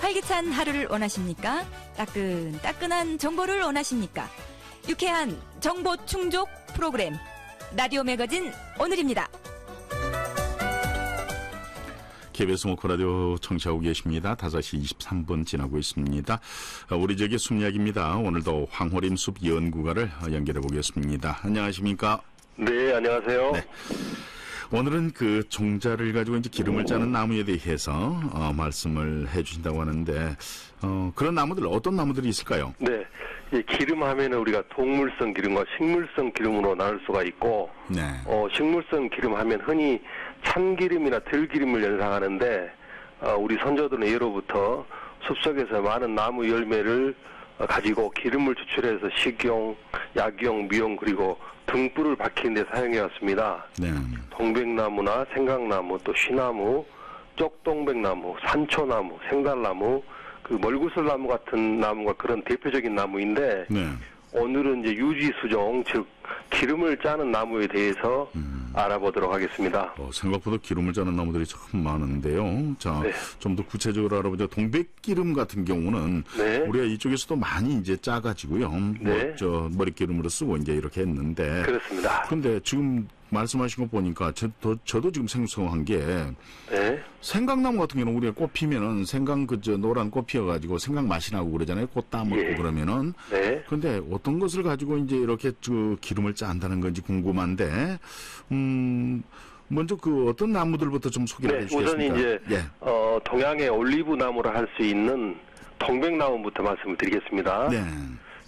활기찬 하루를 원하십니까? 따끈따끈한 정보를 원하십니까? 유쾌한 정보 충족 프로그램 라디오 매거진 오늘입니다. KBS 모코라디오 청취하고 계십니다. 5시 23분 지나고 있습니다. 우리 지역의 숲 이야기입니다. 오늘도 황호림 숲 연구가를 연결해 보겠습니다. 안녕하십니까? 네, 안녕하세요. 네. 오늘은 그 종자를 가지고 이제 기름을 짜는 나무에 대해서 말씀을 해주신다고 하는데 그런 나무들 어떤 나무들이 있을까요? 네, 이 기름 하면은 우리가 동물성 기름과 식물성 기름으로 나눌 수가 있고, 네. 식물성 기름 하면 흔히 참기름이나 들기름을 연상하는데, 우리 선조들은 예로부터 숲속에서 많은 나무 열매를 가지고 기름을 추출해서 식용, 약용, 미용 그리고 등불을 밝히는 데 사용해 왔습니다. 네. 동백나무나 생강나무, 또 쉬나무, 쪽동백나무, 산초나무, 생달나무, 그 멀구슬나무 같은 나무가 그런 대표적인 나무인데, 네. 오늘은 이제 유지수종, 즉 기름을 짜는 나무에 대해서 알아보도록 하겠습니다. 생각보다 기름을 짜는 나무들이 참 많은데요. 자, 네. 좀 더 구체적으로 알아보자. 동백기름 같은 경우는 네. 우리가 이쪽에서도 많이 이제 짜가지고요. 네. 머릿기름으로 쓰고 이제 이렇게 했는데. 그렇습니다. 그런데 지금 말씀하신 거 보니까 저도 지금 생소한 게 네. 생강나무 같은 경우는 우리가 꽃 피면은 생강 노란 꽃 피어가지고 생강 맛이 나고 그러잖아요. 꽃 따먹고 예. 그러면은. 네. 근데 어떤 것을 가지고 이제 이렇게 기름을 짠다는 건지 궁금한데, 먼저 그 어떤 나무들부터 좀 소개를 네, 해주시겠습니까? 우선 이제 예. 동양의 올리브 나무라 할 수 있는 동백나무부터 말씀을 드리겠습니다. 네.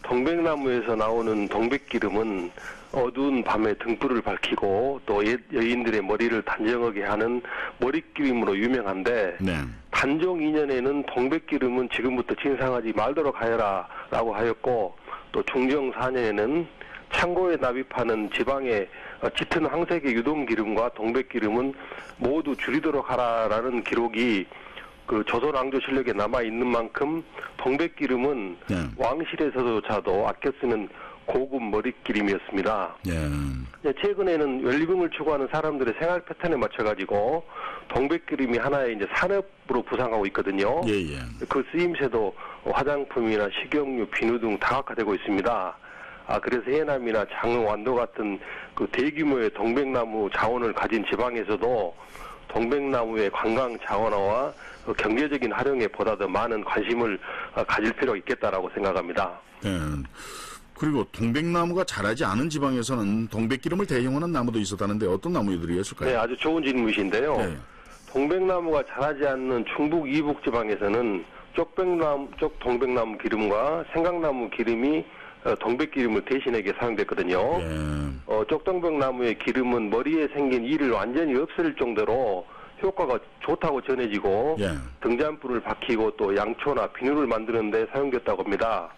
동백나무에서 나오는 동백기름은 어두운 밤에 등불을 밝히고 또 여인들의 머리를 단정하게 하는 머릿기름으로 유명한데, 네. 단종 2년에는 동백기름은 지금부터 진상하지 말도록 하여라 라고 하였고, 또 중정 4년에는 창고에 납입하는 지방의 짙은 황색의 유동기름과 동백기름은 모두 줄이도록 하라라는 기록이 그 조선왕조실록에 남아있는 만큼 동백기름은 네. 왕실에서조차도 아껴 쓰는 고급 머릿기름이었습니다. 예. 최근에는 웰빙을 추구하는 사람들의 생활 패턴에 맞춰가지고 동백기름이 하나의 이제 산업으로 부상하고 있거든요. 예, 예. 그 쓰임새도 화장품이나 식용유, 비누 등 다각화되고 있습니다. 그래서 해남이나 장흥, 완도 같은 그 대규모의 동백나무 자원을 가진 지방에서도 동백나무의 관광 자원화와 경제적인 활용에 보다 더 많은 관심을 가질 필요가 있겠다라고 생각합니다. 예. 그리고 동백나무가 자라지 않은 지방에서는 동백기름을 대용하는 나무도 있었다는데 어떤 나무들이 있을까요? 네, 아주 좋은 질문이신데요. 네. 동백나무가 자라지 않는 충북 이북 지방에서는 쪽 동백나무 기름과 생강나무 기름이 동백기름을 대신하게 사용됐거든요. 예. 쪽동백나무의 기름은 머리에 생긴 이를 완전히 없앨 정도로 효과가 좋다고 전해지고, 예. 등잔불을 밝히고 또 양초나 비누를 만드는 데 사용됐다고 합니다.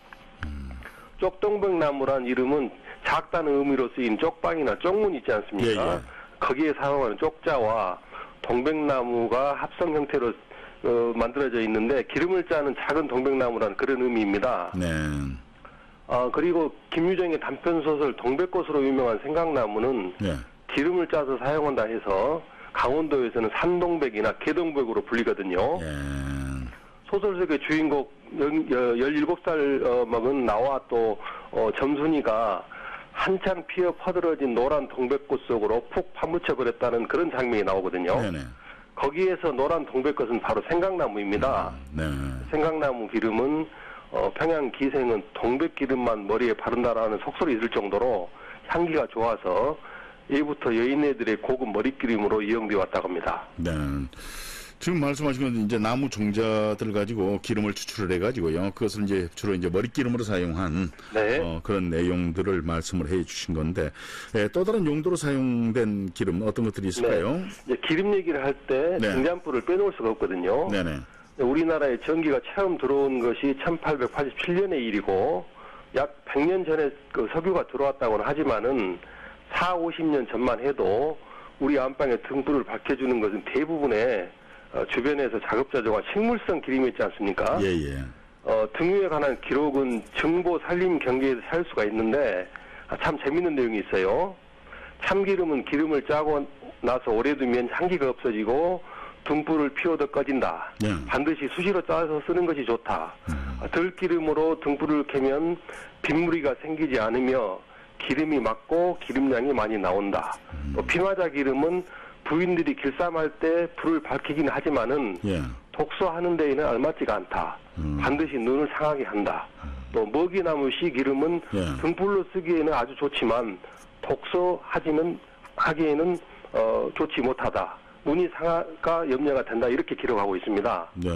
쪽동백나무란 이름은 작다는 의미로 쓰인 쪽방이나 쪽문 있지 않습니까? 예, 예. 거기에 사용하는 쪽자와 동백나무가 합성 형태로 만들어져 있는데 기름을 짜는 작은 동백나무라는 그런 의미입니다. 네. 그리고 김유정의 단편소설 동백꽃으로 유명한 생강나무는 예. 기름을 기름을 짜서 사용한다 해서 강원도에서는 산동백이나 개동백으로 불리거든요. 예. 소설 속의 주인공 17살 먹은 나와 또 점순이가 한창 피어 퍼들어진 노란 동백꽃 속으로 푹 파묻혀 버렸다는 그런 장면이 나오거든요. 네네. 거기에서 노란 동백꽃은 바로 생강나무입니다. 네. 생강나무 기름은 평양 기생은 동백기름만 머리에 바른다라는 속설이 있을 정도로 향기가 좋아서 예부터 여인네들의 고급 머릿기름으로 이용되어 왔다고 합니다. 네. 지금 말씀하신 건 이제 나무 종자들 가지고 기름을 추출을 해가지고요. 그것을 이제 주로 이제 머릿기름으로 사용한 네. 그런 내용들을 말씀을 해주신 건데 또 다른 용도로 사용된 기름 어떤 것들이 있을까요? 네. 이제 기름 얘기를 할 때 네. 등잔불을 빼놓을 수가 없거든요. 네네. 우리나라에 전기가 처음 들어온 것이 1887년의 일이고 약 100년 전에 그 석유가 들어왔다고는 하지만은 40-50년 전만 해도 우리 안방에 등불을 밝혀주는 것은 대부분의 주변에서 자급자족한 식물성 기름이 있지 않습니까? 예예. 등유에 관한 기록은 정보 산림 경계에서 찾을 수가 있는데 참 재밌는 내용이 있어요. 참기름은 기름을 짜고 나서 오래 두면 향기가 없어지고 등불을 피워도 꺼진다. 예. 반드시 수시로 짜서 쓰는 것이 좋다. 들기름으로 등불을 켜면 빗무리가 생기지 않으며 기름이 맑고 기름량이 많이 나온다. 또 피마자 기름은 부인들이 길쌈할 때 불을 밝히긴 하지만은 예. 독서하는 데에는 알맞지가 않다. 반드시 눈을 상하게 한다. 또 먹이나무 씨 기름은 예. 등불로 쓰기에는 아주 좋지만 독서하기에는 좋지 못하다. 눈이 상하가 염려가 된다. 이렇게 기록하고 있습니다. 네.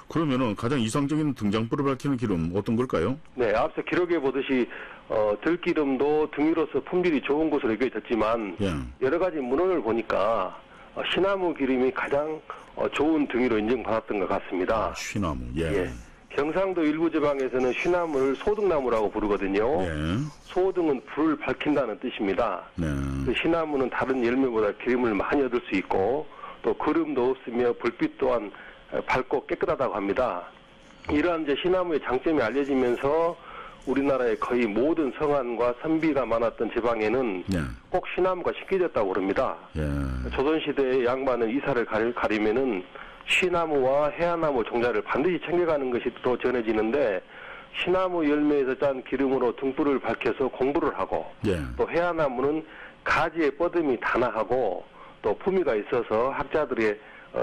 그러면은 가장 이상적인 등장불을 밝히는 기름 어떤 걸까요? 네, 앞서 기록해 보듯이 들기름도 등유로서 품질이 좋은 것으로 여겨졌지만 예. 여러 가지 문헌을 보니까 시나무 기름이 가장 좋은 등유로 인정받았던 것 같습니다. 쉬나무. 예. 예. 경상도 일부 지방에서는 쉬나무를 소등나무라고 부르거든요. 예. 소등은 불을 밝힌다는 뜻입니다. 네. 그 시나무는 다른 열매보다 기름을 많이 얻을 수 있고 또 그름도 없으며 불빛 또한 밝고 깨끗하다고 합니다. 이러한 이제 시나무의 장점이 알려지면서 우리나라의 거의 모든 성안과 선비가 많았던 지방에는 예. 꼭 시나무가 심겨졌다고 그럽니다. 예. 조선시대의 양반은 이사를 가리면은 시나무와 해안나무 종자를 반드시 챙겨가는 것이 또 전해지는데 시나무 열매에서 짠 기름으로 등불을 밝혀서 공부를 하고 예. 또 해안나무는 가지의 뻗음이 단아하고 또 품위가 있어서 학자들의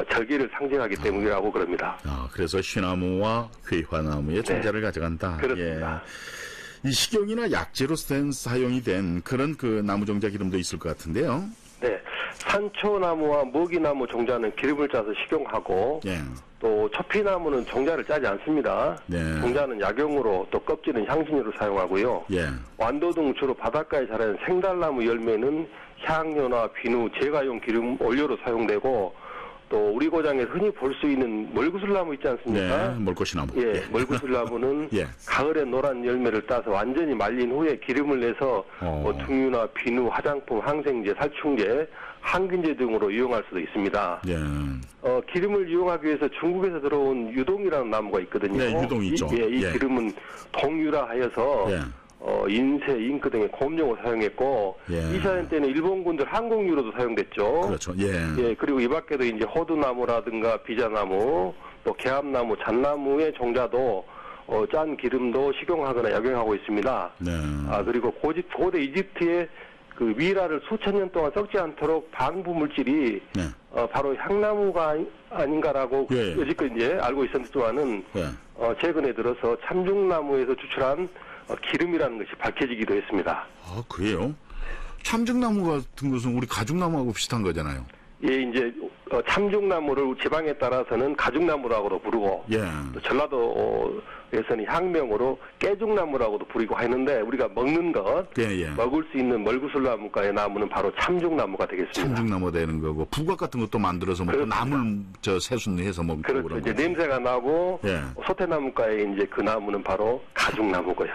절기를 상징하기 때문이라고 그럽니다. 아, 그래서 쉬나무와 회화나무의 종자를 가져간다. 그렇습니다. 예. 이 식용이나 약재로 사용이 된 그런 그 나무 종자 기름도 있을 것 같은데요. 네, 산초나무와 먹이나무 종자는 기름을 짜서 식용하고 예. 또 초피나무는 종자를 짜지 않습니다. 네. 종자는 약용으로 또 껍질은 향신료로 사용하고요. 예. 완도 등 주로 바닷가에 자라는 생달나무 열매는 향료나 비누, 제과용 기름 원료로 사용되고 또 우리 고장에서 흔히 볼 수 있는 멀구슬나무 있지 않습니까? 네. 멀꽃이나무. 예, 멀구슬나무는 예. 가을에 노란 열매를 따서 완전히 말린 후에 기름을 내서 등유나 비누, 화장품, 항생제, 살충제, 항균제 등으로 이용할 수도 있습니다. 예. 기름을 이용하기 위해서 중국에서 들어온 유동이라는 나무가 있거든요. 네, 유동이 있죠. 이 예. 기름은 동유라 하여서 예. 인쇄, 잉크 등의 고업용으로 사용했고 예. 이 시절 때는 일본군들 항공유로도 사용됐죠. 그렇죠. 예. 예, 그리고 이 밖에도 이제 호두나무라든가 비자나무, 또 개합나무, 잣나무의 종자도 짠 기름도 식용하거나 약용하고 있습니다. 네. 그리고 고대 이집트의 그 미라를 수천 년 동안 썩지 않도록 방부 물질이 네. 바로 향나무가 아닌가라고 예. 여지껏 이제 알고 있었지만은 예. 최근에 들어서 참중나무에서 추출한 기름이라는 것이 밝혀지기도 했습니다. 아, 그래요? 참증나무 같은 것은 우리 가죽나무하고 비슷한 거잖아요. 예, 이제 참중나무를 지방에 따라서는 가죽나무라고도 부르고 예. 또 전라도에서는 향명으로 깨죽나무라고도 부르고 하는데 우리가 먹는 것, 예, 예. 먹을 수 있는 멀구슬나무가의 나무는 바로 참중나무가 되겠습니다. 참증나무 되는 거고 부각 같은 것도 만들어서 먹고 그렇습니다. 나물 세순해서 먹고 그렇죠. 그런 이제 거죠. 냄새가 나고 예. 소태나무가의 이제 그 나무는 바로 가죽나무고요.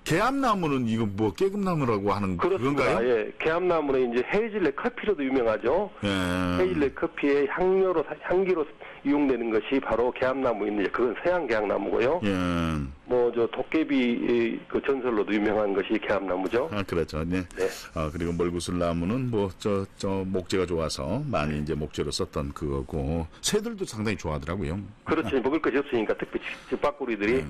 개암나무는 이거 뭐 깨금나무라고 하는 그렇습니다. 그건가요? 예, 개합나무는 이제 헤이즐넛 커피로도 유명하죠. 예. 헤이즐넛 커피의 향기로 이용되는 것이 바로 개합나무인데 그건 서양 개합나무고요. 예. 뭐 저 도깨비 그 전설로도 유명한 것이 개합나무죠. 아, 그렇죠. 네. 네. 그리고 멀구슬나무는 뭐 저 목재가 좋아서 많이 이제 목재로 썼던 그거고 새들도 상당히 좋아하더라고요. 그렇죠. 먹을 것이 없으니까 특히 집밥구리들이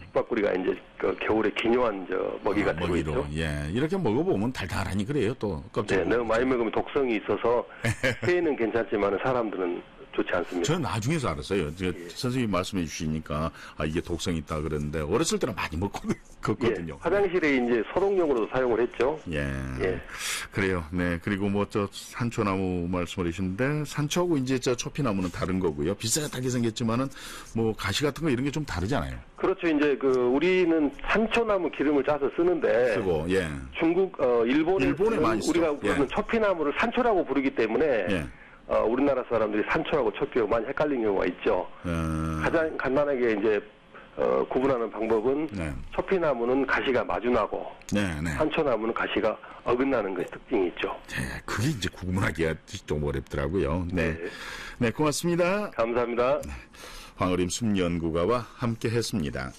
집밥구리가 이제 그 겨울에 기묘한 먹이가 되고 먹이로. 있죠. 예. 이렇게 먹어보면 달달하니 그래요. 또 껍질. 네, 너무 많이 먹으면 독성이 있어서 새는 괜찮지만 사람들은 좋지 않습니다. 저는 나중에서 알았어요. 선생님이 말씀해 주시니까 이게 독성이 있다 그랬는데 어렸을 때는 많이 먹거든요. 예, 화장실에 이제 소독용으로도 사용을 했죠. 예. 예. 그래요. 네. 그리고 뭐 산초나무 말씀을 하시는데 산초하고 이제 초피나무는 다른 거고요. 비슷하게 생겼지만은 뭐 가시 같은 거 이런 게 좀 다르잖아요. 그렇죠. 이제 우리는 산초나무 기름을 짜서 쓰는데 쓰고 예. 중국 일본에 많이 쓰죠. 우리가 부르는 예. 초피나무를 산초라고 부르기 때문에 예. 우리나라 사람들이 산초하고 초피하고 많이 헷갈리는 경우가 있죠. 가장 간단하게 이제 구분하는 방법은 네. 초피나무는 가시가 마주나고 네, 네. 산초나무는 가시가 어긋나는 것이 특징이 있죠. 네, 그게 이제 구분하기가 좀 어렵더라고요. 네. 네. 네, 고맙습니다. 감사합니다. 황어림 숲연구가와 함께 했습니다.